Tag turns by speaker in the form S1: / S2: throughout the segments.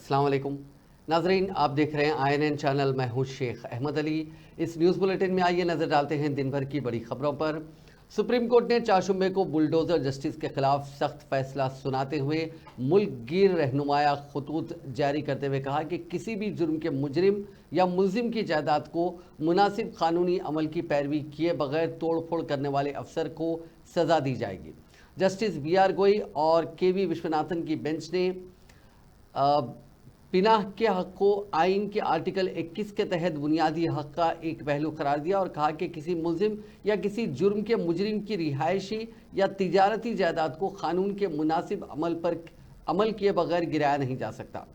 S1: अस्सलाम वालेकुम नाजरीन, आप देख रहे हैं INN चैनल। मैं हूं शेख अहमद अली। इस न्यूज़ बुलेटिन में आइए नज़र डालते हैं दिन भर की बड़ी खबरों पर। सुप्रीम कोर्ट ने चारशुम्बे को बुलडोज़र जस्टिस के खिलाफ सख्त फैसला सुनाते हुए मुल्क गिर रहनुमाया खतूत जारी करते हुए कहा कि किसी भी जुर्म के मुजरिम या मुलजिम की जायदाद को मुनासिब कानूनी अमल की पैरवी किए बगैर तोड़ फोड़ करने वाले अफसर को सज़ा दी जाएगी। जस्टिस BR गोई और KV विश्वनाथन की बेंच ने पिनाह के हक को आइन के आर्टिकल 21 के तहत बुनियादी हक का एक पहलू करार दिया और कहा कि किसी मुलजिम या किसी जुर्म के मुजरिम की रिहायशी या तिजारती जायदाद को कानून के मुनासिब अमल किए बगैर गिराया नहीं जा सकता।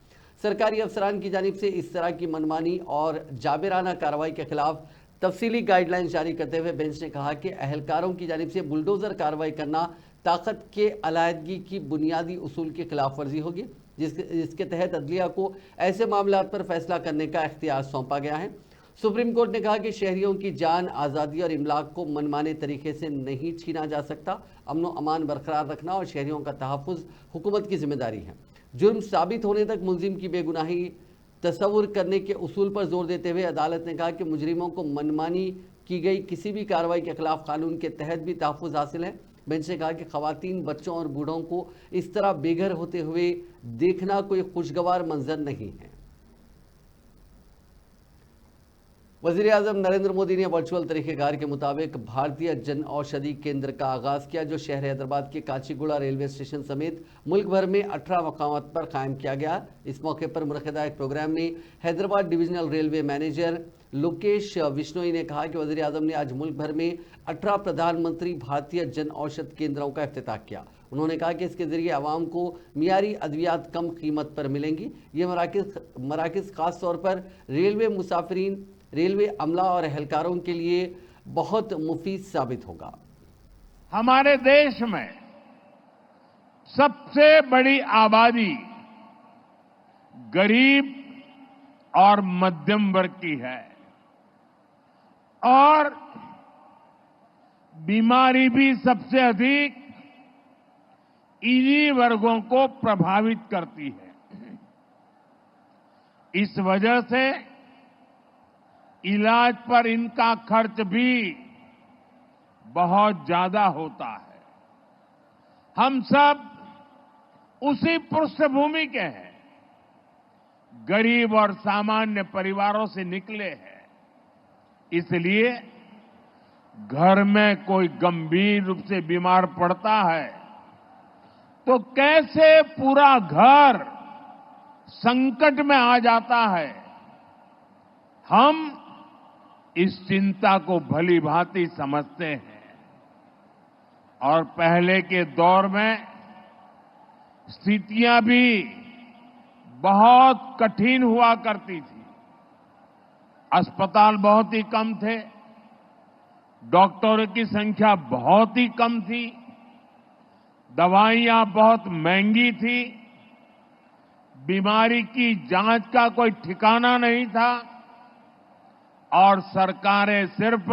S1: सरकारी अफसरान की जानिब से इस तरह की मनमानी और जाबिराना कार्रवाई के खिलाफ तफसीली गाइडलाइंस जारी करते हुए बेंच ने कहा कि अहलकारों की जानिब से बुलडोज़र कार्रवाई करना ताकत के अलायदगी की बुनियादी उसूल की खिलाफ वर्जी होगी, जिसके तहत अदलिया को ऐसे मामलात पर फैसला करने का इख्तियार सौंपा गया है। सुप्रीम कोर्ट ने कहा कि शहरियों की जान, आज़ादी और इमलाक को मनमाने तरीके से नहीं छीना जा सकता। अमन व अमान बरकरार रखना और शहरियों का तहफ़्फ़ुज़ हुकूमत की जिम्मेदारी है। जुर्म साबित होने तक मुलजिम की बेगुनाही तस्वुर करने के उसूल पर जोर देते हुए अदालत ने कहा कि मुजरिमों को मनमानी की गई किसी भी कार्रवाई के खिलाफ कानून के तहत भी तहफ़्फ़ुज़ हासिल है। बेंच ने कहा कि ख़वातीन, बच्चों और बूढ़ों को इस तरह बेघर होते हुए देखना कोई खुशगवार मंजर नहीं है। वज़ीर-ए-आज़म नरेंद्र मोदी ने वर्चुअल तरीक़ेकार के मुताबिक भारतीय जन औषधि केंद्र का आगाज़ किया, जो शहर हैदराबाद के काचीगुड़ा रेलवे स्टेशन समेत मुल्क भर में 18 मकामात पर कायम किया गया। इस मौके पर मुनक़िदा एक प्रोग्राम में Hyderabad divisional railway manager Lokesh Vishnoi ने कहा कि वज़ीर-ए-आज़म ने आज मुल्क भर में 18 प्रधानमंत्री भारतीय जन औषध केंद्रों का इफ्तिताह किया। उन्होंने कहा कि इसके ज़रिए आवाम को मियारी अद्वियात कम कीमत पर मिलेंगी। ये मराकिज़ ख़ास तौर पर रेलवे मुसाफिरीन, रेलवे अमला और एहलकारों के लिए बहुत मुफीद साबित होगा।
S2: हमारे देश में सबसे बड़ी आबादी गरीब और मध्यम वर्ग की है और बीमारी भी सबसे अधिक इन्हीं वर्गों को प्रभावित करती है। इस वजह से इलाज पर इनका खर्च भी बहुत ज्यादा होता है। हम सब उसी पृष्ठभूमि के हैं, गरीब और सामान्य परिवारों से निकले हैं। इसलिए घर में कोई गंभीर रूप से बीमार पड़ता है तो कैसे पूरा घर संकट में आ जाता है। हम इस चिंता को भली भांति समझते हैं और पहले के दौर में स्थितियां भी बहुत कठिन हुआ करती थी। अस्पताल बहुत ही कम थे, डॉक्टरों की संख्या बहुत ही कम थी, दवाइयां बहुत महंगी थी, बीमारी की जांच का कोई ठिकाना नहीं था और सरकारें सिर्फ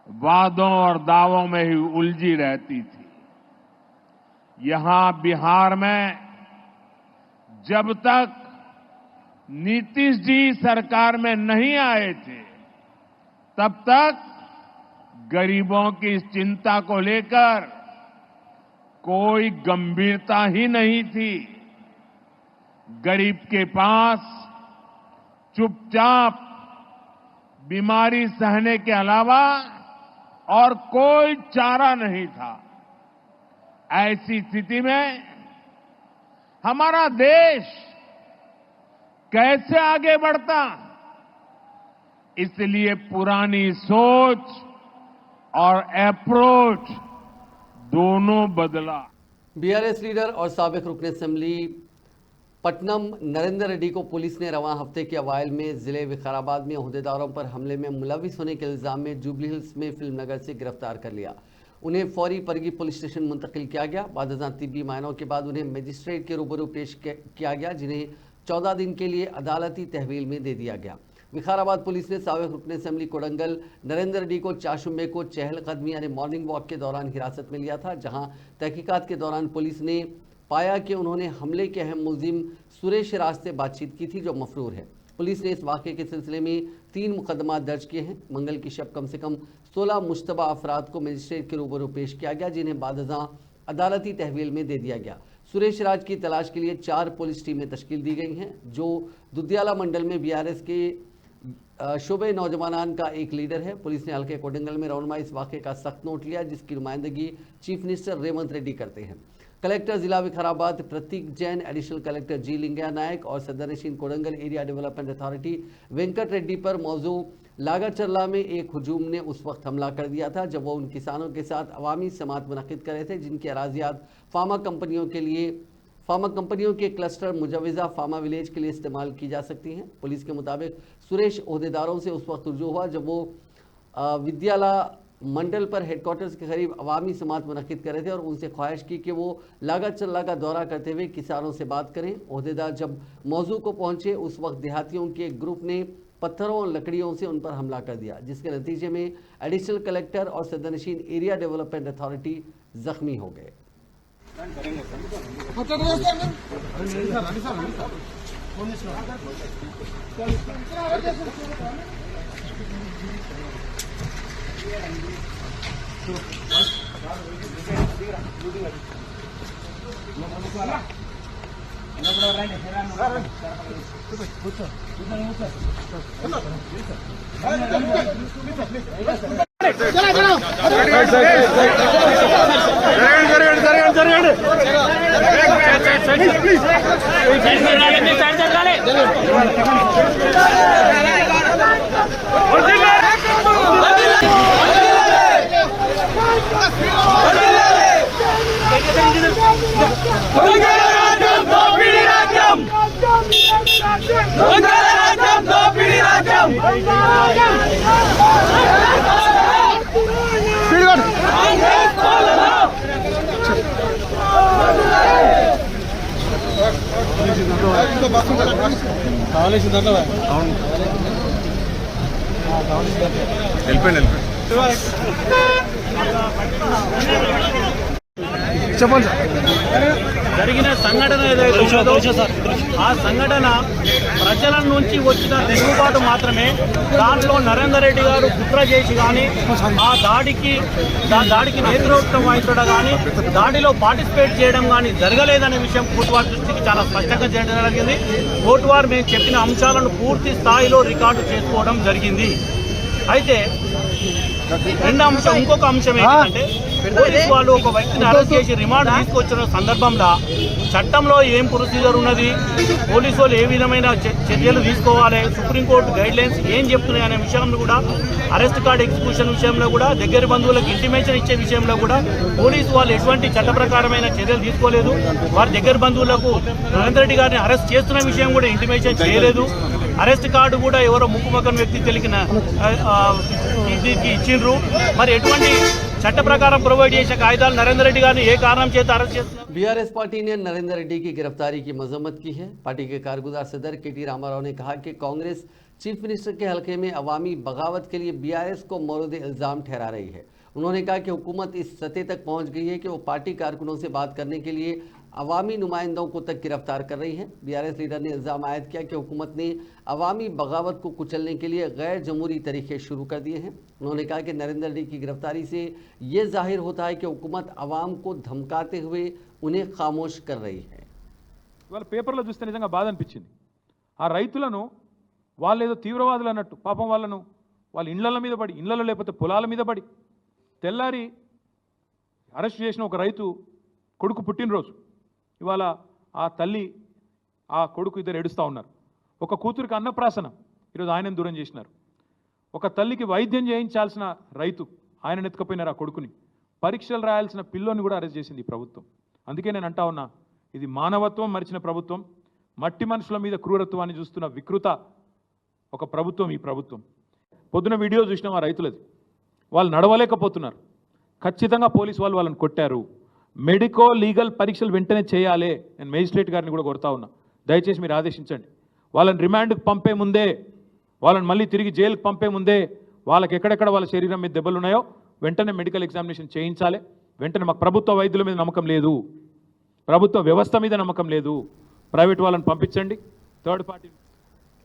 S2: वादों और दावों में ही उलझी रहती थी। यहां बिहार में जब तक नीतीश जी सरकार में नहीं आए थे, तब तक गरीबों की इस चिंता को लेकर कोई गंभीरता ही नहीं थी। गरीब के पास चुपचाप बीमारी सहने के अलावा और कोई चारा नहीं था। ऐसी स्थिति में हमारा देश कैसे आगे बढ़ता? इसलिए पुरानी सोच और अप्रोच दोनों बदला।
S1: BRS लीडर और साबिक रुकन असेंबली पटनम नरेंद्र रेड्डी को पुलिस ने रवां हफ्ते के अवाइल में जिले विकाराबाद में ओहदेदारों पर हमले में मुलविस होने के इल्जाम में जुबली हिल्स में फिल्म नगर से गिरफ्तार कर लिया। उन्हें फौरी परगी पुलिस स्टेशन मुंतकिल किया गया। बाद तिब्बी मायनों के बाद उन्हें मजिस्ट्रेट के रूबरू पेश किया गया, जिन्हें 14 दिन के लिए अदालती तहवील में दे दिया गया। विकाराबाद पुलिस ने साबिक रुकन असेंबली कोडंगल नरेंद्र रेड्डी को चारशुम्बे को चहलकदमी यानी मॉर्निंग वॉक के दौरान हिरासत में लिया था, जहां तहकीकात के दौरान पुलिस ने पाया कि उन्होंने हमले के अहम मुलजिम सुरेश राज से बातचीत की थी, जो मफरूर है। पुलिस ने इस वाक़े के सिलसिले में 3 मुकदमा दर्ज किए हैं। मंगल की शब कम से कम 16 मुश्तबा अफराद को मजिस्ट्रेट के रूबरू पेश किया गया, जिन्हें बादशाह अदालती तहवील में दे दिया गया। सुरेश राज की तलाश के लिए 4 पुलिस टीमें तश्कील दी गई हैं, जो दुधियाला मंडल में बीआरएस के शोबे नौजवान का एक लीडर है। पुलिस ने हल्के कोडंगल में रौनमा इस वाक़े का सख्त नोट लिया, जिसकी नुमाइंदगी चीफ मिनिस्टर रेवंत रेड्डी करते हैं। कलेक्टर जिला Vikarabad Prateek Jain, additional collector G Lingaiah Naik और सदर-ए-शीन Kodangal area development authority Venkat Reddy पर मौजू लागाचर्ला में एक हुजूम ने उस वक्त हमला कर दिया था जब वो उन किसानों के साथ अवामी समात मुनक़िद कर रहे थे, जिनकी अराजियात फार्मा कंपनियों के क्लस्टर मुजवज़ा फार्मा विलेज के लिए इस्तेमाल की जा सकती हैं। पुलिस के मुताबिक सुरेश ओहदेदारों से उस वक्त रुजू हुआ जब वो विद्याला मंडल पर हेडक्वार्टर्स के करीब अवामी समात मुनक़िद कर रहे थे और उनसे ख्वाहिश की कि वो लागाचर्ला का दौरा करते हुए किसानों से बात करें। ओहदेदार जब मौजू को पहुंचे उस वक्त देहातियों के एक ग्रुप ने पत्थरों और लकड़ियों से उन पर हमला कर दिया, जिसके नतीजे में एडिशनल कलेक्टर और सदर-ए-शीन एरिया डेवलपमेंट अथॉरिटी जख्मी हो गए।
S3: జరిగిన సంఘటన ఏదైతే ఉందో ఆ సంఘటన ప్రజల నుంచి వచ్చిన తిరుగుబాటు మాత్రమే. దాంట్లో నరేందర్ రెడ్డి గారు కుట్ర చేసి కానీ ఆ దాడికి నేతృత్వం వహించడం కానీ దాడిలో పార్టిసిపేట్ చేయడం కానీ జరగలేదనే విషయం కోర్టువారి దృష్టికి చాలా స్పష్టంగా చేయడం జరిగింది. కోర్టువారు మేము చెప్పిన అంశాలను పూర్తి స్థాయిలో రికార్డు చేసుకోవడం జరిగింది. అయితే ఇంకొక అంశం ఏంటంటే పోలీసు వాళ్ళు ఒక వ్యక్తిని అరెస్ట్ చేసి రిమాండ్ తీసుకొచ్చిన సందర్భంలో చట్టంలో ఏం ప్రొసీజర్ ఉన్నది, పోలీసు వాళ్ళు ఏ విధమైన చర్యలు తీసుకోవాలి, సుప్రీంకోర్టు గైడ్ లైన్స్ ఏం చెప్తున్నాయి అనే విషయంలో కూడా, అరెస్ట్ కార్డు ఎగ్జిక్యూషన్ విషయంలో కూడా, దగ్గర బంధువులకు ఇంటిమేషన్ ఇచ్చే విషయంలో కూడా పోలీసు వాళ్ళు ఎటువంటి చట్ట ప్రకారమైన చర్యలు తీసుకోలేదు. వారి దగ్గర బంధువులకు నరేందర్ రెడ్డి గారిని అరెస్ట్ చేస్తున్న విషయం కూడా ఇంటిమేషన్ చేయలేదు. అరెస్ట్ కార్డు కూడా ఎవరో ముక్కుమక్కని వ్యక్తి తెలికిన ఇచ్చిండ్రు. మరి ఎటువంటి చట్ట ప్రకారం ప్రొవైడ్ చేసే కాయిదాలు నరేందర్ రెడ్డి గారిని ఏ కారణం చేత అరెస్ట్ చేస్తున్నారు?
S1: बीआरएस पार्टी ने नरेंद्र रेड्डी की गिरफ्तारी की मजम्मत की है। पार्टी के कारगुजार सदर के.टी. रामाराव ने कहा कि कांग्रेस चीफ मिनिस्टर के हलके में अवामी बगावत के लिए बीआरएस को मौरूद इल्ज़ाम ठहरा रही है। उन्होंने कहा कि हुकूमत इस सतह तक पहुंच गई है कि वो पार्टी कारकुनों से बात करने के लिए अवामी नुमाइंदों को तक गिरफ्तार कर रही है। बीआरएस लीडर ने इल्ज़ाम आयद किया कि हुकूमत ने अवामी बगावत को कुचलने के लिए गैर जमहूरी तरीके शुरू कर दिए हैं। उन्होंने कहा कि नरेंद्र रेड्डी की गिरफ्तारी से ये जाहिर होता है कि हुकूमत अवाम को धमकाते हुए उन्हें खामोश कर रही है।
S4: ఇవాళ పేపర్లో చూస్తే నిజంగా బాధ అనిపించింది. ఆ రైతులను వాళ్ళు ఏదో తీవ్రవాదులు అన్నట్టు పాపం వాళ్ళ ఇళ్ల మీద పడి, ఇళ్లలో లేకపోతే పొలాల మీద పడి తెల్లారి అరెస్ట్ చేసిన ఒక రైతు కొడుకు పుట్టినరోజు. ఇవాళ ఆ తల్లి ఆ కొడుకు ఇద్దరు ఏడుస్తూ ఉన్నారు. ఒక కూతురికి అన్నప్రాసన ఈరోజు ఆయనను దూరం చేసినారు. ఒక తల్లికి వైద్యం చేయించాల్సిన రైతు ఆయన ఎత్తుకపోయినారు. ఆ కొడుకుని పరీక్షలు రాయాల్సిన పిల్లోని కూడా అరెస్ట్ చేసింది ఈ ప్రభుత్వం. అందుకే నేను అంటా ఉన్నా, ఇది మానవత్వం మరిచిన ప్రభుత్వం, మట్టి మనుషుల మీద క్రూరత్వాన్ని చూస్తున్న వికృత ఒక ప్రభుత్వం ఈ ప్రభుత్వం. పొద్దున వీడియో చూసినాం ఆ రైతులది. వాళ్ళు నడవలేకపోతున్నారు. ఖచ్చితంగా పోలీసు వాళ్ళు వాళ్ళని కొట్టారు. మెడికో లీగల్ పరీక్షలు వెంటనే చేయాలి. నేను మేజిస్ట్రేట్ గారిని కూడా కొడతా ఉన్నా, దయచేసి మీరు ఆదేశించండి. వాళ్ళని రిమాండ్కి పంపే ముందే, వాళ్ళని మళ్ళీ తిరిగి జైలుకి పంపే ముందే వాళ్ళకి ఎక్కడెక్కడ వాళ్ళ శరీరం మీద దెబ్బలు ఉన్నాయో వెంటనే మెడికల్ ఎగ్జామినేషన్ చేయించాలి. వెంటనే మాకు ప్రభుత్వ వైద్యుల మీద నమ్మకం లేదు. ప్రభుత్వ వ్యవస్థ మీద నమ్మకం లేదు, ప్రైవేట్ వాళ్ళని పంపించండి, third party.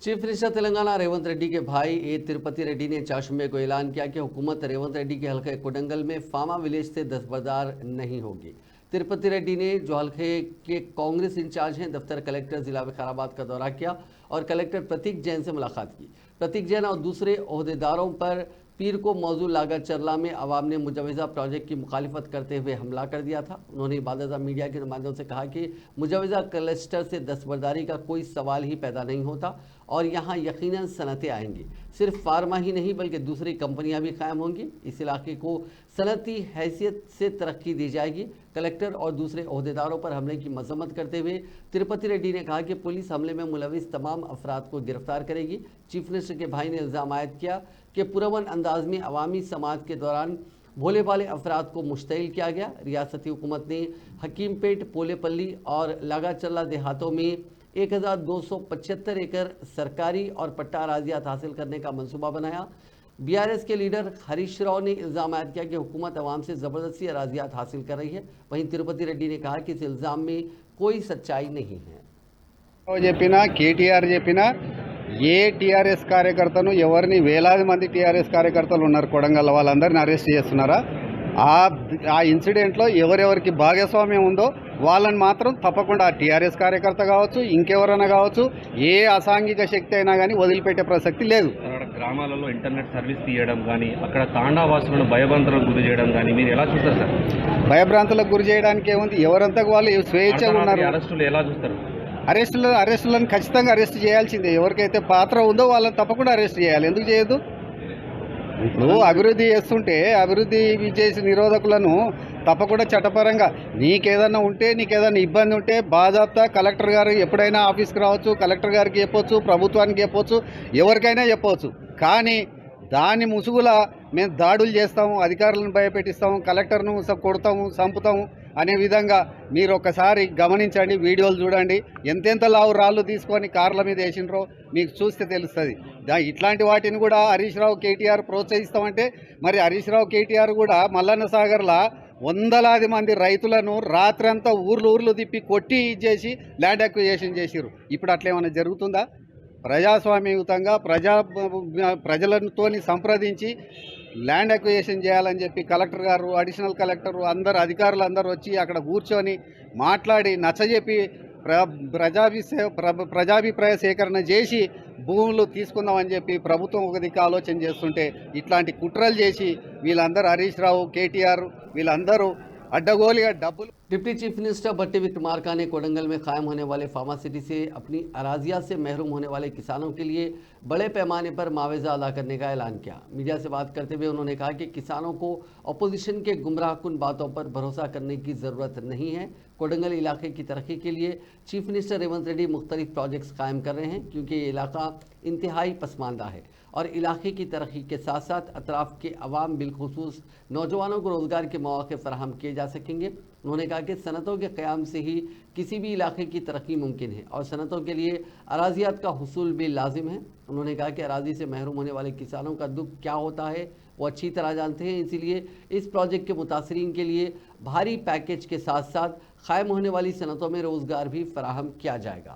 S1: Chief minister Telangana Revanth Reddy के भाई ए तिरुपति रेड्डी ने चाशुम्बे को ऐलान किया कि हुकूमत रेवंत रेड्डी के हल्के कोडंगल में फामा विलेज से दस्तबरदार नहीं होगी। तिरुपति रेड्डी ने जो हल्के के कांग्रेस इंचार्ज हैं दफ्तर कलेक्टर जिला विकाराबाद का दौरा किया और कलेक्टर प्रतीक जैन से मुलाकात की। प्रतीक जैन और दूसरे ओहदेदारों पर पीर को मौजूद लागत चरला में अवाम ने मुजवजा प्रोजेक्ट की मुखालिफत करते हुए हमला कर दिया था। उन्होंने बाकायदा मीडिया के नुमाइंदों से कहा कि मुजवजा क्लस्टर से दस्तबरदारी का कोई सवाल ही पैदा नहीं होता और यहाँ यकीनन सनतें आएंगी। सिर्फ फार्मा ही नहीं बल्कि दूसरी कंपनियां भी कायम होंगी। इस इलाके को सनती हैसियत से तरक्की दी जाएगी। कलेक्टर और दूसरे ओहदेदारों पर हमले की मजम्मत करते हुए तिरुपति रेड्डी ने कहा कि पुलिस हमले में मुलविस तमाम अफराद को गिरफ्तार करेगी। चीफ मिनिस्टर के भाई ने इल्ज़ाम आयद किया कि पुरअमन अंदाज में अवामी समात के दौरान भोले भाले अफराद को मुश्तइल किया गया। रियासती हुकूमत ने हकीमपेट, पोलेपल्ली और लागाचर्ला देहातों में 1275 एकड़ सरकारी और पट्टा अराजियात हासिल करने का मंसूबा बनाया। बीआरएस के लीडर हरीश राव ने इल्ज़ाम आयद किया कि हुकूमत अवाम से ज़बरदस्ती अराजियात हासिल कर रही है। वहीं तिरुपति रेड्डी ने कहा कि इस इल्ज़ाम में कोई सच्चाई नहीं है।
S5: చెప్పినా కేటీఆర్ చెప్పినా ఏ టీఆర్ఎస్ కార్యకర్తను ఎవరిని వేలాది మంది టీఆర్ఎస్ కార్యకర్తలు ఉన్నారు కొడంగల్, వాళ్ళందరిని అరెస్ట్ చేస్తున్నారా? ఆ ఇన్సిడెంట్లో ఎవరెవరికి భాగస్వామ్యం ఉందో వాళ్ళని మాత్రం తప్పకుండా టీఆర్ఎస్ కార్యకర్త కావచ్చు, ఇంకెవరైనా కావచ్చు, ఏ అసాంఘిక శక్తి అయినా కానీ వదిలిపెట్టే ప్రసక్తి లేదు.
S6: గ్రామాలలో ఇంటర్నెట్ సర్వీస్ తీయడం కానీ, అక్కడ తాండావాసులను భయభ్రాంతులకు గురి చేయడం కానీ మీరు ఎలా చూస్తారు సార్?
S5: భయభ్రాంతులకు గురి చేయడానికి ఏముంది? ఎవరంతకు వాళ్ళు స్వేచ్ఛగా ఉన్నారు.
S6: అరెస్టులు ఎలా చూస్తారు?
S5: అరెస్టులను ఖచ్చితంగా అరెస్ట్ చేయాల్సిందే. ఎవరికైతే పాత్ర ఉందో వాళ్ళని తప్పకుండా అరెస్ట్ చేయాలి. ఎందుకు చేయదు? ఇప్పుడు అభివృద్ధి చేస్తుంటే అభివృద్ధి చేసి నిరోధకులను తప్పకుండా చట్టపరంగా నీకేదన్నా ఉంటే, నీకేదన్నా ఇబ్బంది ఉంటే బాధాప్తా కలెక్టర్ గారు ఎప్పుడైనా ఆఫీస్కి రావచ్చు, కలెక్టర్ గారికి చెప్పొచ్చు, ప్రభుత్వానికి చెప్పొచ్చు, ఎవరికైనా చెప్పవచ్చు. కానీ దాని ముసుగుల మేము దాడులు చేస్తాము, అధికారులను భయపెట్టిస్తాము, కలెక్టర్ను కొడతాము, చంపుతాము అనే విధంగా మీరు ఒకసారి గమనించండి, వీడియోలు చూడండి. ఎంతెంత లావు రాళ్ళు తీసుకొని కార్ల మీద వేసినరో మీకు చూస్తే తెలుస్తుంది. ఇట్లాంటి వాటిని కూడా హరీష్ రావు కేటీఆర్ ప్రోత్సహిస్తామంటే మరి హరీష్ రావు కేటీఆర్ కూడా మల్లన్న సాగర్లా వందలాది మంది రైతులను రాత్రంతా ఊర్లు తిప్పి కొట్టి ఇచ్చేసి ల్యాండ్ అక్విజిషన్ చేసిరు. ఇప్పుడు అట్లా ఏమైనా జరుగుతుందా? ప్రజాస్వామ్యయుతంగా ప్రజలతోని సంప్రదించి ల్యాండ్ అక్విజిషన్ చేయాలని చెప్పి కలెక్టర్ గారు, అడిషనల్ కలెక్టర్ అందరు అధికారులు అందరూ వచ్చి అక్కడ కూర్చొని మాట్లాడి నచ్చజెప్పి ప్రజాభిప్రాయ సేకరణ చేసి భూములు తీసుకుందామని చెప్పి ప్రభుత్వం ఒక దిక్కు ఆలోచన చేస్తుంటే ఇట్లాంటి కుట్రలు చేసి వీళ్ళందరూ హరీష్ రావు, కేటీఆర్ వీళ్ళందరూ अड्डगोलिया डबल।
S1: डिप्टी चीफ मिनिस्टर भट्टी विक्रमार्का ने कोडंगल में कायम होने वाले फार्मा सिटी से अपनी अराजिया से महरूम होने वाले किसानों के लिए बड़े पैमाने पर मुआवजा अदा करने का ऐलान किया। मीडिया से बात करते हुए उन्होंने कहा कि किसानों को अपोजिशन के गुमराहकुन बातों पर भरोसा करने की ज़रूरत नहीं है। कोडंगल इलाके की तरक्की के लिए चीफ मिनिस्टर रेवंत रेड्डी मुख्तलिफ प्रोजेक्ट्स कायम कर रहे हैं क्योंकि ये इलाका इंतहाई पसमानदा है और इलाके की तरक्की के साथ साथ अतराफ़ के अवाम बिलखुसूस नौजवानों को रोज़गार के मौके फराहम किए जा सकेंगे। उन्होंने कहा कि सनतों के क़याम से ही किसी भी इलाके की तरक्की मुमकिन है और सनतों के लिए अराजियात का हुसूल भी लाजिम है। उन्होंने कहा कि अराजी से महरूम होने वाले किसानों का दुख क्या होता है वो अच्छी तरह जानते हैं, इसीलिए इस प्रोजेक्ट के मुतासरीन के लिए भारी पैकेज के साथ साथ कायम होने वाली सनतों में रोज़गार भी फराहम किया जाएगा।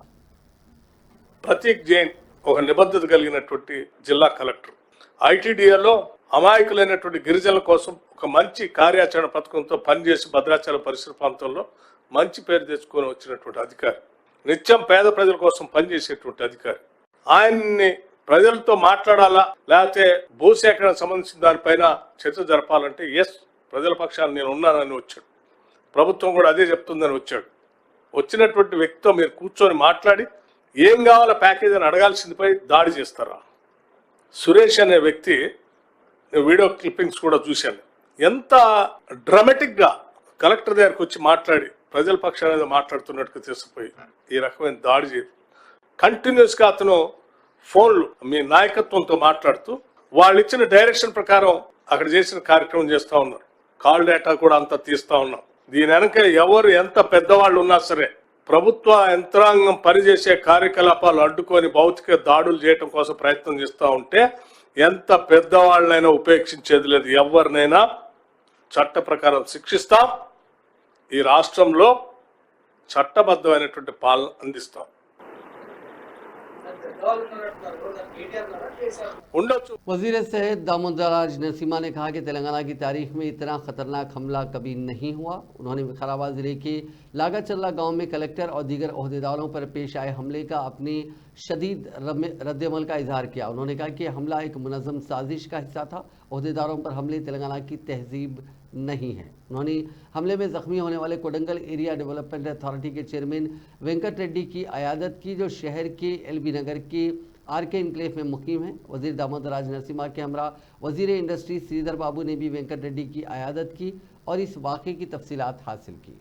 S7: प्रतीक जैन ఒక నిబద్ధత కలిగినటువంటి జిల్లా కలెక్టర్, ఐటీడీఏలో అమాయకులైనటువంటి గిరిజనుల కోసం ఒక మంచి కార్యాచరణ పథకంతో పనిచేసి భద్రాచలం పరిసర ప్రాంతంలో మంచి పేరు తెచ్చుకొని వచ్చినటువంటి అధికారి, నిత్యం పేద ప్రజల కోసం పనిచేసేటువంటి అధికారి. ఆయన్ని ప్రజలతో మాట్లాడాలా లేకపోతే భూసేకరణకు సంబంధించిన దానిపైన చర్చ జరపాలంటే ఎస్ ప్రజల పక్షాన్ని నేను ఉన్నానని వచ్చాడు. ప్రభుత్వం కూడా అదే చెప్తుందని వచ్చాడు. వచ్చినటువంటి వ్యక్తితో మీరు కూర్చొని మాట్లాడి ఏం కావాలో ప్యాకేజ్ అని అడగాల్సిందిపై దాడి చేస్తారా? సురేష్ అనే వ్యక్తి, నేను వీడియో క్లిప్పింగ్స్ కూడా చూశాను, ఎంత డ్రామాటిక్గా కలెక్టర్ దగ్గరకు వచ్చి మాట్లాడి ప్రజల పక్షాన్ని మాట్లాడుతున్నట్టుగా తీసుకుపోయి ఈ రకమైన దాడి చేయదు. కంటిన్యూస్గా అతను ఫోన్లు మీ నాయకత్వంతో మాట్లాడుతూ వాళ్ళు ఇచ్చిన డైరెక్షన్ ప్రకారం అక్కడ చేసిన కార్యక్రమం చేస్తూ ఉన్నారు. కాల్ డేటా కూడా అంతా తీస్తూ ఉన్నాం. దీని వెనక ఎవరు ఎంత పెద్దవాళ్ళు ఉన్నా సరే ప్రభుత్వ యంత్రాంగం పనిచేసే కార్యకలాపాలు అడ్డుకొని భౌతిక దాడులు చేయడం కోసం ప్రయత్నం చేస్తూ ఉంటే ఎంత పెద్దవాళ్ళనైనా ఉపేక్షించేది లేదు. ఎవరినైనా చట్ట ప్రకారం శిక్షిస్తాం. ఈ రాష్ట్రంలో చట్టబద్ధమైనటువంటి పాలన అందిస్తాం. ఉండొచ్చు.
S1: वजीर सेहत दामोदराज नरसिम्हा ने कहा कि तेलंगाना की तारीख में इतना खतरनाक हमला कभी नहीं हुआ। उन्होंने विकाराबाद जिले के लागाचल्ला गांव में कलेक्टर और दीगर ओहदेदारों पर पेश आए हमले का अपने शदीद रद्दमल का इजहार किया। उन्होंने कहा कि हमला एक मुनज़्ज़म साजिश का हिस्सा था। ओहदेदारों पर हमले तेलंगाना की तहजीब नहीं है। उन्होंने हमले में जख्मी होने वाले कोडंगल एरिया डेवलपमेंट अथॉरिटी के चेयरमैन वेंकट रेड्डी की अयादत की, जो शहर के एलबी नगर के आरके इनक्लेव में मुकीम है। वजीर दामोदराज नरसिम्हा के हमरा वजीर इंडस्ट्री श्रीधर बाबू ने भी वेंकट रेड्डी की अयादत की और इस वाक़े की तफसीलात हासिल की।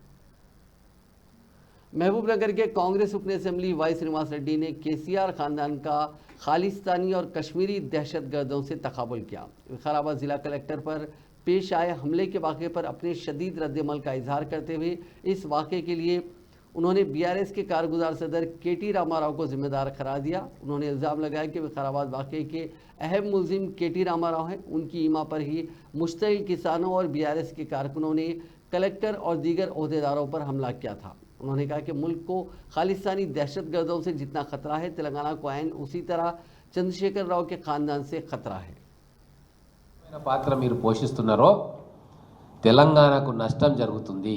S1: महबूबनगर के कांग्रेस रुकन असेंबली वाई श्रीनिवास रेड्डी ने केसीआर खानदान का खालिस्तानी और कश्मीरी दहशतगर्दों से तकाबुल किया। विकाराबाद जिला कलेक्टर पर पेश आए हमले के वाक़े पर अपने शदीद रद्दमल का इजहार करते हुए इस वाक़े के लिए उन्होंने बीआरएस के कारगुजार सदर केटी रामाराव को जिम्मेदार करार दिया। उन्होंने इल्ज़ाम लगाया कि विकाराबाद वाक़े के अहम मुलजिम केटी रामाराव हैं। उनकी ईमा पर ही मुश्तइल किसानों और बीआरएस के कारकुनों ने कलेक्टर और दीगर ओहदेदारों पर हमला किया था। उन्होंने कहा कि मुल्क को खालिस्तानी दहशतगर्दों से जितना खतरा है, तेलंगाना को आयन उसी तरह चंद्रशेखर राव के ख़ानदान से खतरा है।
S8: పాత్ర మీరు పోషిస్తున్నారో తెలంగాణకు నష్టం జరుగుతుంది.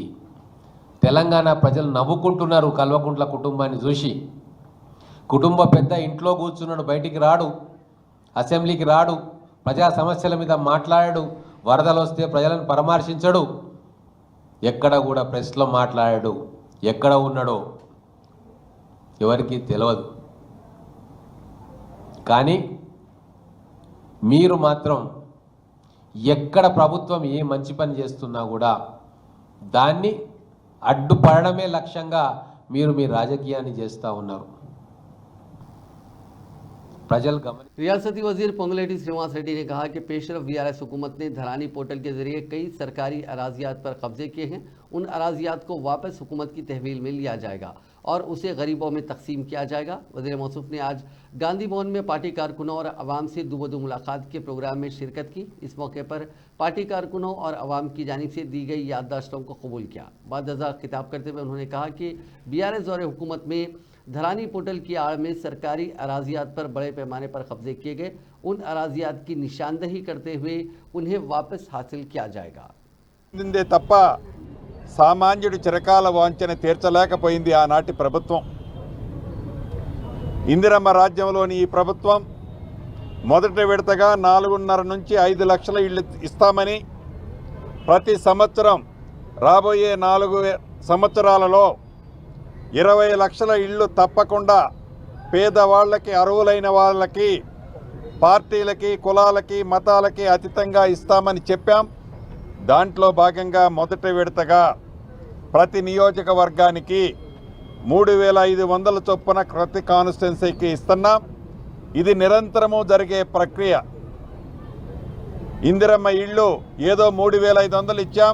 S8: తెలంగాణ ప్రజలు నవ్వుకుంటున్నారు కల్వకుంట్ల కుటుంబాన్ని చూసి. కుటుంబ పెద్ద ఇంట్లో కూర్చున్నాడు, బయటికి రాడు, అసెంబ్లీకి రాడు, ప్రజా సమస్యల మీద మాట్లాడాడు, వరదలు వస్తే ప్రజలను పరామర్శించడు, ఎక్కడ కూడా ప్రెస్లో మాట్లాడాడు, ఎక్కడ ఉన్నాడో ఎవరికి తెలియదు. కానీ మీరు మాత్రం ఎక్కడ ప్రభుత్వం ఏ మంచి పని చేస్తున్నా కూడా దాన్ని అడ్డుపడడమే లక్ష్యంగా మీరు మీ రాజకీయాన్ని చేస్తూ ఉన్నారు. प्रजल गमन।
S1: रियासती वजीर पोंगलेटी श्रीनिवास रेड्डी ने कहा कि पेशरफ बीआरएस हुकूमत ने धरानी पोर्टल के जरिए कई सरकारी अराजियात पर कब्जे किए हैं। उन अराजियात को वापस हुकूमत की तहवील में लिया जाएगा और उसे गरीबों में तकसीम किया जाएगा। वज़ीर मौसूफ ने आज गांधी भवन में पार्टी कारकुनों और अवाम से दो मुलाकात के प्रोग्राम में शिरकत की। इस मौके पर पार्टी कारकुनों और अवाम की जानिब से दी गई याददाश्तों को कबूल किया। बाद अज़ा खिताब करते हुए उन्होंने कहा कि बीआरएस दौरे हुकूमत में धरानी पोर्टल की आड़ में सरकारी अराजियात पर बड़े पैमाने पर कब्जे किए गए। उन अराजियात की निशानदही करते हुए उन्हें वापस हासिल किया जाएगा।
S9: తప్ప సామాన్యుడి చిరకాల వాంఛన తీర్చలేకపోయింది ఆనాటి ప్రభుత్వం. ఇందిరమ్మ రాజ్యంలోని ఈ ప్రభుత్వం మొదటి విడతగా 4.5 నుంచి 5 లక్షల ఇళ్ళు ఇస్తామని, ప్రతి సంవత్సరం రాబోయే 4 సంవత్సరాలలో 20 లక్షల ఇళ్ళు తప్పకుండా పేదవాళ్ళకి, అర్హులైన వాళ్ళకి, పార్టీలకి, కులాలకి, మతాలకి అతీతంగా ఇస్తామని చెప్పాం. దాంట్లో భాగంగా మొదటి విడతగా ప్రతి నియోజకవర్గానికి 3500 చొప్పున ప్రతి కాన్స్టిట్యున్సీకి ఇస్తున్నాం. ఇది నిరంతరము జరిగే ప్రక్రియ. ఇందిరమ్మ ఇళ్ళు ఏదో 3500 ఇచ్చాం.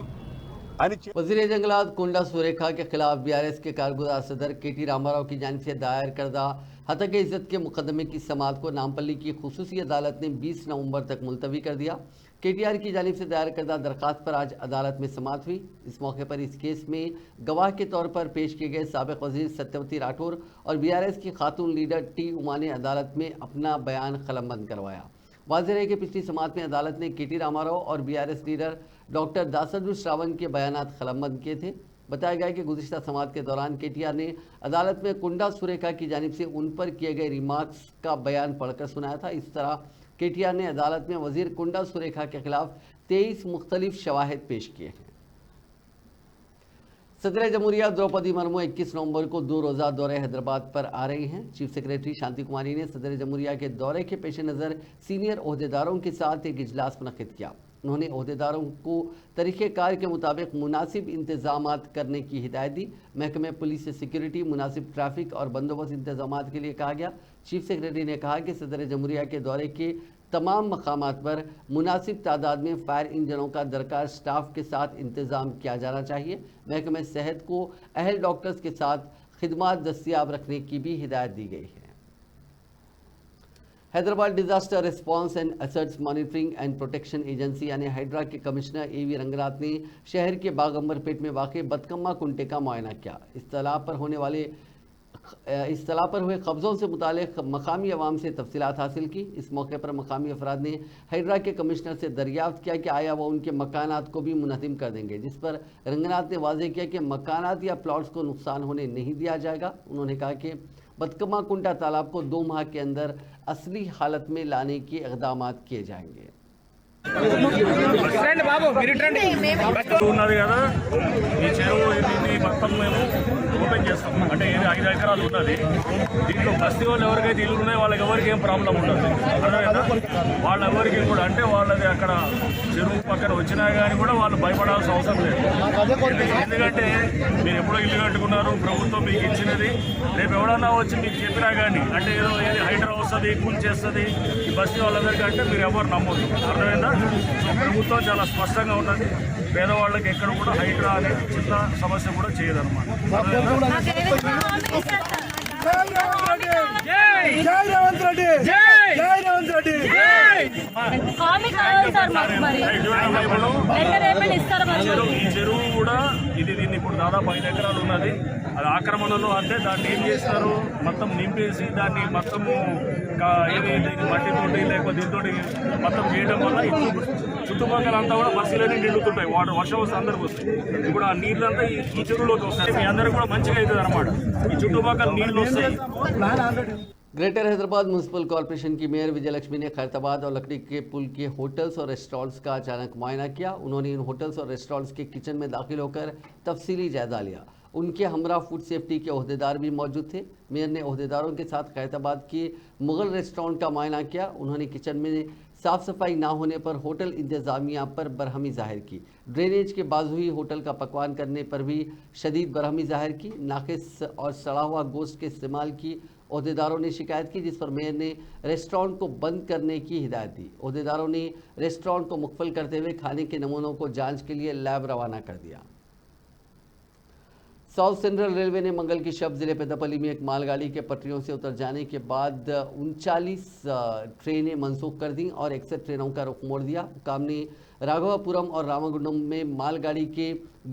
S1: वज़ीर जंगलात कुंडा सुरेखा के खिलाफ बीआरएस के कारगुजार सदर केटी रामाराव की जानिब से दायर करदा हतक इज़्ज़त के मुकदमे की समाअत को नामपल्ली की खुसूसी अदालत ने 20 नवंबर तक मुलतवी कर दिया। केटीआर की जानिब से दायर करदा दरख्वास्त पर आज अदालत में समाअत हुई। इस मौके पर इस केस में गवाह के तौर पर पेश किए गए साबिक़ वज़ीर सत्यवती राठौर और बीआरएस की खातून लीडर टी उमा ने अदालत में अपना बयान कलमबंद करवाया। वाज़ेह है कि पिछली समाअत में अदालत ने केटी रामाराव और बीआरएस लीडर डॉक्टर दासदू श्रावण के बयानात कलमबंद किए थे। बताया गया कि गुज़िश्ता समाअत के दौरान केटीआर ने अदालत में कुंडा सुरेखा की जानिब से उन पर किए गए रिमार्क्स का बयान पढ़कर सुनाया था। इस तरह केटीआर ने अदालत में वज़ीर कुंडा सुरेखा के खिलाफ 23 मुख्तलिफ शवाहिद पेश किए हैं। सदर जमहूरिया द्रौपदी मुर्मू 21 नवंबर को 2 रोज़ा दौरे हैदराबाद पर आ रही हैं। चीफ सेक्रेटरी शांति कुमारी ने सदर जमहूरिया के दौरे के पेश नज़र सीनियर ओहदेदारों के साथ एक इजलास मुनक़िद किया। उन्होंने ओहदेदारों को तरीक़ेकार के मुताबिक मुनासिब इंतजामात करने की हिदायत दी। महकमे पुलिस से सिक्योरिटी, मुनासिब ट्रैफिक और बंदोबस्त इंतजामात के लिए कहा गया। चीफ सेक्रेटरी ने कहा कि सदर जमहूरिया के दौरे के तमाम मकामात पर मुनासिब तादाद में फायर इंजनों का दरकार स्टाफ के साथ इंतज़ाम किया जाना चाहिए। महकमे सेहत को अहल डॉक्टर्स के साथ खिदमात दस्तियाब रखने की भी हिदायत दी गई है। Hyderabad disaster response and assets monitoring and protection agency यानी हाइड्रा के कमिश्नर एवी रंगनाथ ने शहर के बागंबरपेट में वाक़ बतकम्मा कुंटे का मुआयना किया। इस तालाब पर हुए कब्ज़ों से मुतालिक मकामी अवाम से तफसीलात हासिल की। इस मौके पर मकामी अफराद ने हाइड्रा के कमिश्नर से दरियाफ्त किया कि आया वो उनके मकानात को भी मुनहदिम कर देंगे, जिस पर रंगनाथ ने वाज़ेह किया कि मकानात या प्लॉट्स को नुकसान होने नहीं दिया जाएगा। उन्होंने कहा कि बतकम्मा कुंटा तालाब को 2 माह के अंदर असली हालत में लाने के इक़दाम किए जाएंगे।
S3: ఉన్నది కదా ఈ చెరువు దీన్ని మొత్తం మేము ఓపెన్ చేస్తాం. అంటే ఏది 5 ఎకరాలు ఉన్నది. దీంట్లో బస్తీ వాళ్ళు ఎవరికైతే ఇల్లు ఉన్నాయో వాళ్ళకి ఎవరికి ఏం ప్రాబ్లం ఉండదు. అర్థమైందా? వాళ్ళ ఎవరికి కూడా అంటే వాళ్ళది అక్కడ చెరువు పక్కన వచ్చినా కానీ కూడా వాళ్ళు భయపడాల్సిన అవసరం లేదు. ఎందుకంటే మీరు ఎప్పుడో ఇల్లు కట్టుకున్నారు, ప్రభుత్వం మీకు ఇచ్చినది. రేపు ఎవడన్నా వచ్చి మీకు చెప్పినా కానీ అంటే ఏది హైడ్రా వస్తుంది కూల్ చేస్తుంది ఈ బస్తీ వాళ్ళందరికీ అంటే మీరు ఎవరు నమ్మొద్దు. అర్థమైందా? సో ప్రభుత్వం చాలా స్పష్టంగా ఉన్నది. పేదవాళ్ళకి ఎక్కడ కూడా హైడ్రా అనే చిన్న సమస్య కూడా చేయదన్నమాట. ఈ చెరువు కూడా దీన్ని ఇప్పుడు దాదాపు 5 ఎకరాలు ఉన్నది. అది ఆక్రమణలో అంటే దాన్ని ఏం చేస్తారు, మొత్తం నింపేసి దాన్ని మొత్తము మట్టితోటి లేకపోతే దీంతోటి మొత్తం చేయడం వల్ల చుట్టుపక్కల అంతా కూడా బస్సులన్నీ నిండుతుంటాయి. వర్షం వస్తే అందరికి వస్తాయి. ఇప్పుడు ఆ నీళ్ళంతా ఈ చెరువులోకి వస్తాయి. మీ అందరికి కూడా మంచిగా అవుతుంది అనమాట. ఈ చుట్టుపక్కల నీళ్ళు వస్తాయి.
S1: ग्रेटर हैदराबाद म्यूनसिपल कॉरपोरेशन की मेयर विजयलक्ष्मी ने खैरताबाद और लकड़ी के पुल के होटल्स और रेस्टोरेंट्स का अचानक मुआयना किया। उन्होंने इन होटल्स और रेस्टोरेंट्स के किचन में दाखिल होकर तफसीली जायजा लिया। उनके हमरा फूड सेफ्टी के अहदेदार भी मौजूद थे। मेयर ने अहदेदारों के साथ खैरताबाद के मुगल रेस्टोरेंट का मुआयना किया। उन्होंने किचन में साफ़ सफाई ना होने पर होटल इंतज़ामिया पर बरहमी जाहिर की। ड्रेनेज के बाजुही होटल का पकवान करने पर भी शदीद बरहमी जाहिर की। नाकिस और सड़ा हुआ गोश्त के इस्तेमाल की अहदेदारों ने शिकायत की, जिस पर मेयर ने रेस्टोरेंट को बंद करने की हिदायत दी। अहदेदारों ने रेस्टोरेंट को मुकफल करते हुए खाने के नमूनों को जांच के लिए लैब रवाना कर दिया। साउथ सेंट्रल रेलवे ने मंगल की शब जिले पेद्दापल्ली में एक मालगाड़ी के पटरियों से उतर जाने के बाद 39 ट्रेनें मनसूख कर दी और 61 ट्रेनों का रुख मोड़ दिया। हुकाम ने राघवापुरम और रामागुंडम में मालगाड़ी के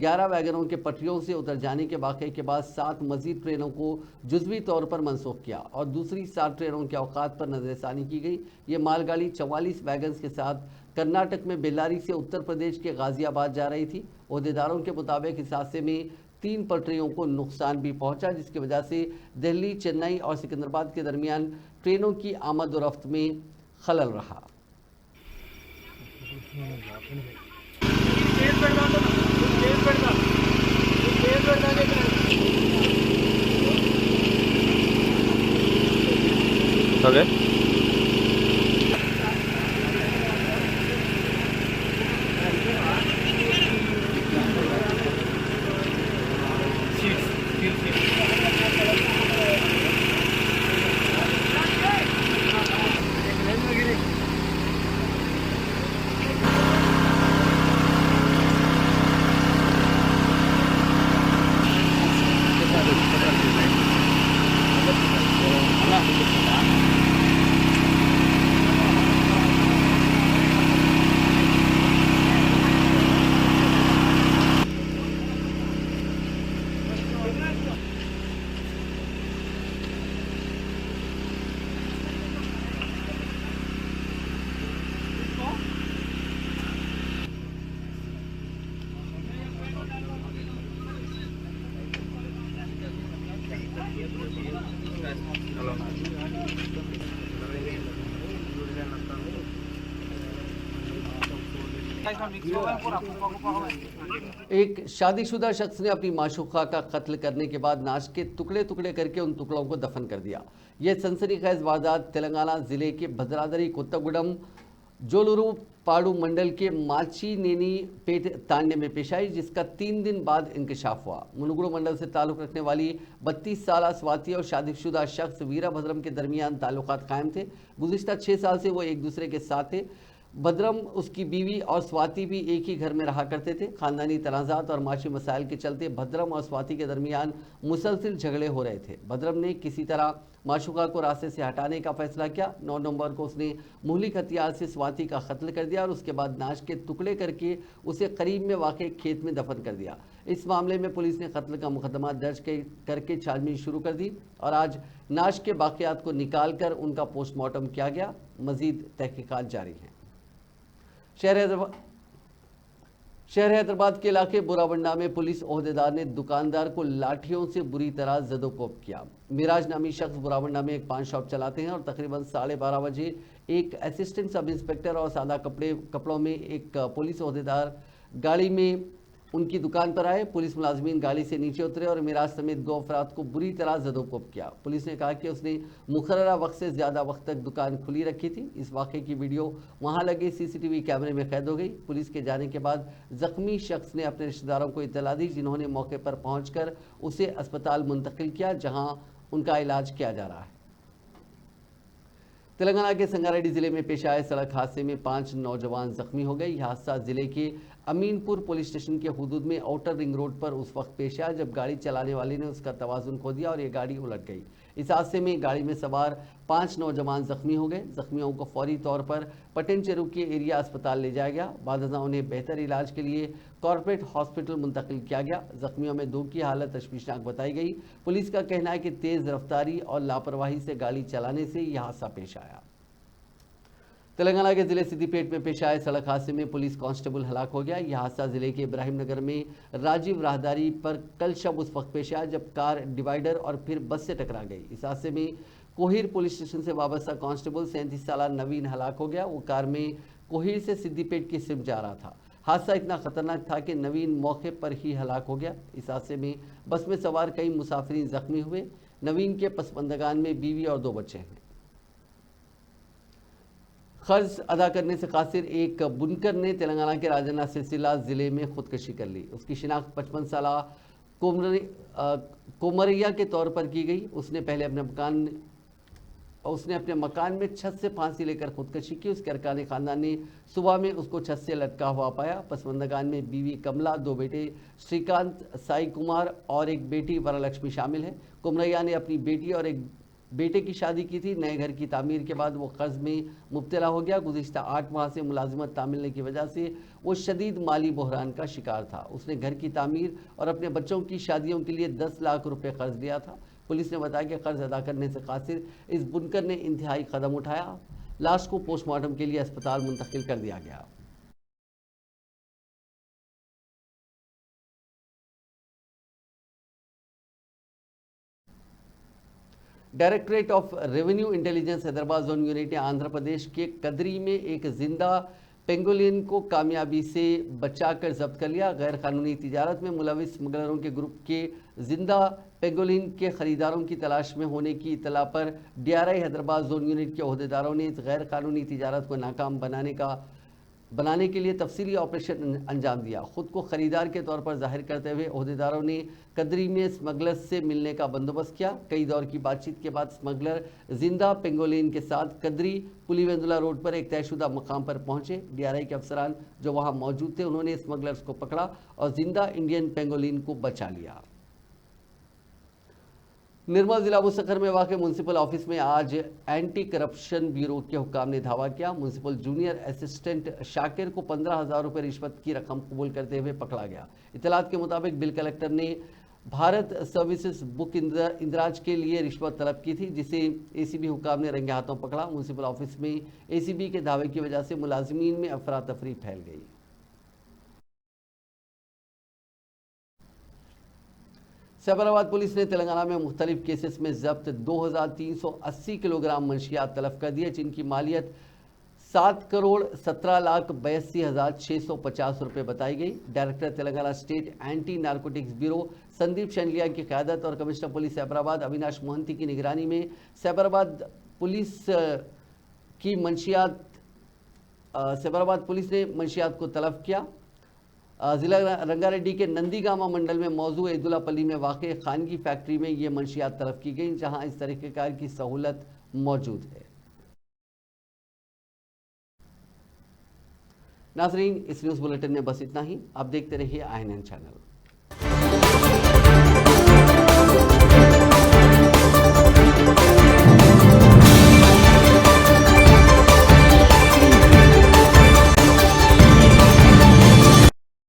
S1: 11 वैगनों के पटरियों से उतर जाने के वाक़े के बाद 7 मजीद ट्रेनों को जुज़वी तौर पर मनसूख किया और दूसरी 7 ट्रेनों के औकात पर नज़रसानी की गई। ये मालगाड़ी 44 वैगन्स के साथ कर्नाटक में बेल्लारी से उत्तर प्रदेश के गाज़ियाबाद जा रही थी। अहदेदारों के मुताबिक इस हादसे में 3 पटरियों को नुकसान भी पहुंचा, जिसकी वजह से दिल्ली, चेन्नई और सिकंदराबाद के दरमियान ट्रेनों की आमद और रफ्त में खलल रहा। एक शादीशुदा शख्स ने अपनी माशूका का कत्ल करने के बाद नाश के टुकड़े टुकड़े करके उन टुकड़ों को दफन कर दिया। यह सनसनीखेज वारदात तेलंगाना जिले के भद्रादरी कोत्तागुडम जोलूरू पाड़ू मंडल के माचीनेनी पेट तांडे में पेश आई, जिसका 3 दिन बाद इंकशाफ हुआ। मुनुगुरु मंडल से ताल्लुक़ रखने वाली 32 साल स्वाति और शादीशुदा शख्स वीराभद्रम के दरमियान ताल्लुकात कायम थे। गुज़िश्ता 6 साल से वो एक दूसरे के साथ थे। भद्रम, उसकी बीवी और स्वाति भी एक ही घर में रहा करते थे। ख़ानदानी तनाज़ात और माशी मसाइल के चलते भद्रम और स्वाति के दरमियान मुसलसिल झगड़े हो रहे थे। भद्रम ने किसी तरह माशूका को रास्ते से हटाने का फैसला किया। 9 नवंबर को उसने मुहलिक हथियार से स्वाति का कत्ल कर दिया और उसके बाद नाश के टुकड़े करके उसे करीब में वाक़ खेत में दफन कर दिया। इस मामले में पुलिस ने कत्ल का मुकदमा दर्ज करके छानबीन शुरू कर दी और आज नाश के बाक़ियात को निकाल कर उनका पोस्टमार्टम किया गया। मजीद तहकीकात जारी हैं। शहर हैदराबाद के इलाके बुराबंडा में पुलिस ओहदेदार ने दुकानदार को लाठियों से बुरी तरह जदोकोब किया। मिराज नामी शख्स बुराबंडा में एक पान शॉप चलाते हैं और तकरीबन 12:30 बजे एक असिस्टेंट सब इंस्पेक्टर और सादा कपड़ों में एक पुलिस ओहदेदार गाड़ी में उनकी दुकान पर आए। पुलिस मुलाजमीन गाड़ी से नीचे उतरे और मिराज समेत 2 अफराद को बुरी तरह जदोकोब किया। पुलिस ने कहा कि उसने मुकर्ररा वक्त से ज़्यादा वक्त तक दुकान खुली रखी थी। इस वाक़े की वीडियो वहां लगे CCTV कैमरे में कैद हो गई। पुलिस के जाने के बाद जख्मी शख्स ने अपने रिश्तेदारों को इत्तला दी, जिन्होंने मौके पर पहुंचकर उसे अस्पताल मुंतकिल किया, जहां उनका इलाज किया जा रहा है। तेलंगाना के संगारेड्डी जिले में पेश आए सड़क हादसे में 5 नौजवान जख्मी हो गए। यह हादसा जिले के अमीनपुर पुलिस स्टेशन के हुदूद में आउटर रिंग रोड पर उस वक्त पेश आया जब गाड़ी चलाने वाले ने उसका तवाजुन खो दिया और यह गाड़ी उलट गई। इस हादसे में गाड़ी में सवार 5 नौजवान जख्मी हो गए। जख्मियों को फौरी तौर पर पटेन चेरू के एरिया अस्पताल ले जाया गया। बाद उन्हें बेहतर इलाज के लिए कॉर्पोरेट हॉस्पिटल मुंतकिल किया गया। जख्मियों में 2 की हालत तशवीशनाक बताई गई। पुलिस का कहना है कि तेज़ रफ्तारी और लापरवाही से गाड़ी चलाने से यह हादसा पेश आया। तेलंगाना के जिले सिद्दीपेट में पेश आए सड़क हादसे में पुलिस कांस्टेबल हलाक हो गया। यह हादसा जिले के इब्राहिम नगर में राजीव राहदारी पर कल शब उस वक्त पेश आया जब कार डिवाइडर और फिर बस से टकरा गई। इस हादसे में कोहिर पुलिस स्टेशन से वाबस्ता कांस्टेबल 37 साल नवीन हलाक हो गया। वो कार में कोहिर से सिद्दीपेट की सिर्फ जा रहा था। हादसा इतना खतरनाक था कि नवीन मौके पर ही हलाक हो गया। इस हादसे में बस में सवार कई मुसाफिरीन जख्मी हुए। नवीन के पसमंदगान में बीवी और 2 बच्चे हैं। कर्ज अदा करने से कासिर एक बुनकर ने तेलंगाना के राजन्ना सिलसिला जिले में खुदकशी कर ली। उसकी शिनाख्त 55 साल कोमरिया के तौर पर की गई। उसने अपने मकान में छत से फांसी लेकर खुदकशी की। उसके अरकान खानदान ने सुबह में उसको छत से लटका हुआ पाया। पसमंदगान में बीवी कमला, 2 बेटे श्रीकांत, साई कुमार और एक बेटी वरलक्ष्मी शामिल है। कोमरिया ने अपनी बेटी और एक बेटे की शादी की थी। नए घर की तामीर के बाद वो कर्ज में मुब्तला हो गया। गुज़िश्ता 8 माह से मुलाजिमत ना मिलने की वजह से वो शदीद माली बहरान का शिकार था। उसने घर की तामीर और अपने बच्चों की शादियों के लिए 10 लाख रुपए कर्ज लिया था। पुलिस ने बताया कि कर्ज अदा करने से कासिर इस बुनकर ने इंतहाई कदम उठाया। लाश को पोस्टमार्टम के लिए अस्पताल मुंतकिल कर दिया गया। Directorate of revenue intelligence Hyderabad zone unit ने आंध्र प्रदेश के कदरी में एक जिंदा पेंगोलिन को कामयाबी से बचाकर जब्त कर लिया। गैर कानूनी तिजारत में मुलविस स्मगलरों के ग्रुप के जिंदा पेंगोलिन के खरीदारों की तलाश में होने की इतला पर DRI हैदराबाद जोन यूनिट के ओहदेदारों ने इस गैर कानूनी तिजारत को नाकाम बनाने के लिए तफसीली ऑपरेशन अंजाम दिया। खुद को खरीदार के तौर पर जाहिर करते हुए ओहदेदारों ने कदरी में स्मगलर्स से मिलने का बंदोबस्त किया। कई दौर की बातचीत के बाद स्मगलर जिंदा पेंगोलिन के साथ कदरी पुलीवेंदुला रोड पर एक तयशुदा मकाम पर पहुंचे। DRI के अफसरान जो वहां मौजूद थे उन्होंने स्मगलर्स को पकड़ा और जिंदा इंडियन पेंगोलिन को बचा लिया। निर्मल जिला मुसक्खर में वाक़ म्यूनसिपल ऑफिस में आज एंटी करप्शन ब्यूरो के हुक्काम ने धावा किया। म्यूनसिपल जूनियर असिस्टेंट शाकिर को 15,000 रुपये रिश्वत की रकम कबूल करते हुए पकड़ा गया। इतलात के मुताबिक बिल कलेक्टर ने भारत सर्विसेज बुक इंदराज के लिए रिश्वत तलब की थी, जिसे ACB हुक्काम ने रंगे हाथों पकड़ा। म्यूनसिपल ऑफिस में ACB के दावे की वजह से मुलाजिमीन में अफरा तफरी फैल गई। सैबराबाद पुलिस ने तेलंगाना में मुख्तलिफ केसेस में जब्त 2,380 किलोग्राम मंशियात तलब कर दिए, जिनकी मालियत 7,17,82,650 रुपये बताई गई। Director Telangana state anti narcotics bureau Sandeep Shandilya की क़यादत और कमिश्नर पुलिस सैबराबाद अविनाश मोहंती की निगरानी में सैबराबाद पुलिस ने मंशियात को तलब किया। जिला रंगारेड्डी के नंदीगामा मंडल में मौजूद एदुलापल्ली में वाक़ खानगी फैक्ट्री में ये मंशियात तलब की गई, जहां इस तरीक़ेकार की सहूलत मौजूद है। नाज़रीन, इस न्यूज़ बुलेटिन में बस इतना ही। आप देखते रहिए INN चैनल।